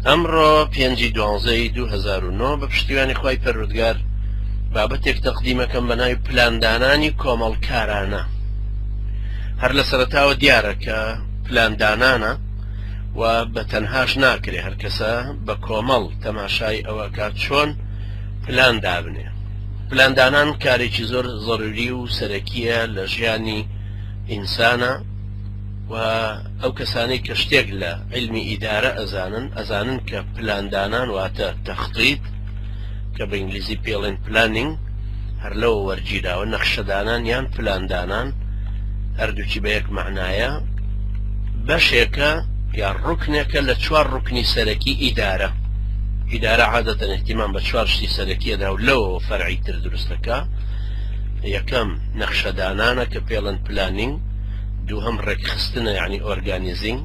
ئەمڕۆ 5/12/2009 بە پشتیوانی خوای پەروەردگار بابەتێک تەقدیمەکەم بە ناوی پلاندانانی کۆمەڵکارانە. هەر لە سەرەتاوە دیارە کە پلاندانانە و بە تەنهاش ناکرێ، هەر کەسە بە کۆمەڵ تەماشای ئەوە کات چۆن پلان دابنێ. پلاندانان کارێکی زۆر ضروری و سەرەکیە لە ژیانی ئینسانە و ئەو کەسانەی کە شتێک لە علمی ئیدارە ئەزانن کە پلاندانان واتە تەخطیط کە بە ئینگلیزی پێڵێن پلانینگ، هەر لەوە وەرگیراوە نەخشەدانان یان پلاندانان هەردووکی بە یەک معنایە بەشێکە یان ڕوکنێکە لە 4 ڕوکنی سەرەکی ئیدارە. ئیدارە عادەتەن احتیمام بە 4 شتی سەرەکیەدا و لەوە فەرعی تر دروستەکە. یەکەم نەخشەدانانە کە پێڵێن پلانینگ، دووهەم ڕێکخستنە یعنی ئۆرگانیزینگ،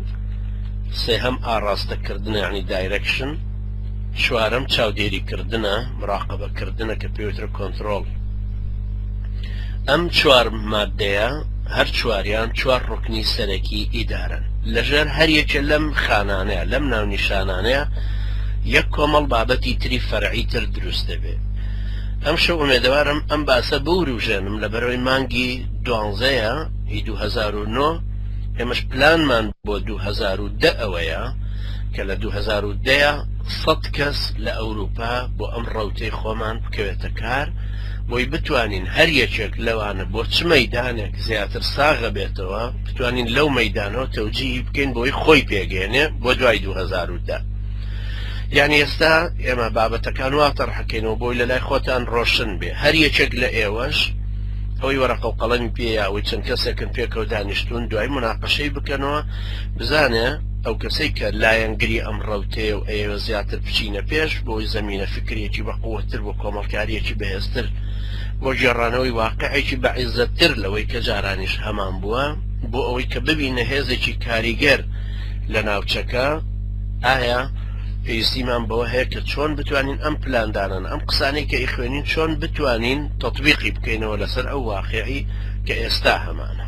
سێهەم ئاڕاستەکردنە یعنی دایرەکشن، چوارەم چاودێریکردنە مراقەبەکردنە کە پێوترە کۆنتڕۆڵ. ئەم 4 مادەیە هەر چواریان 4 ڕوکنی سەرەکی ئیدارن. لەژێر هەر یەکێ لەم خانانەیە، لەم ناونیشانانەیە یەک کۆمەڵ بابەتی تری فەرعی تر دروست دەبێت. ئەم شەو ئومێدەوارم ئەم باسە بوروژێنم لە بەرەوەی مانگی 12ە 2009 ئێمەش پلانمان بۆ 2010 ئەوەیە کە لە 2010 100 کەس لە ئەوروپا بۆ ئەم ڕەوتەی خۆمان بکەوێتە کار بۆی بتوانین هەر یەکێک لەوانە بۆ چ مەیدانێک زیاتر ساغە بێتەوە بتوانین لەو مەیدانەوە تەوجیهی بکەین بۆی خۆی پێگەێنێ بۆ دوای 2010. یعنی ئێستا ئێمە بابەتەکان وا تەڕحەکەینەوە بۆی لە لای خۆتان ڕۆشن بێ. هەر یەکێک لە ئێوەش ئەوەی وەرەقە و قەڵەمی پێیە ئەوەی چەند کەسێکن پێکەوە دانیشتون دوای مناقەشەی بکەنەوە بزانێ ئەو کەسەی کە لایەنگری ئەم ڕەوتەیە و ئێوە زیاتر بچینە پێش بۆی زەمینە فکرێکی بەقووەتر بۆ کۆمەڵکاریەکی بەهێزتر بۆ گێڕانەوەی واقعێکی بەعیزەتتر لەوەی کە جارانیش هەمان بووە بۆ ئەوەی کە ببینە هێزێکی کاریگەر لە ناوچەکە ئایا پێویستیمان بەوە هەیە کە چۆن بتوانین ئەم پلاندانن ئەم قسانەی کە ئیخوێنین چۆن بتوانین تەطبیقی بکەینەوە لەسەر ئەو واقعی کە ئێستا هەمانە.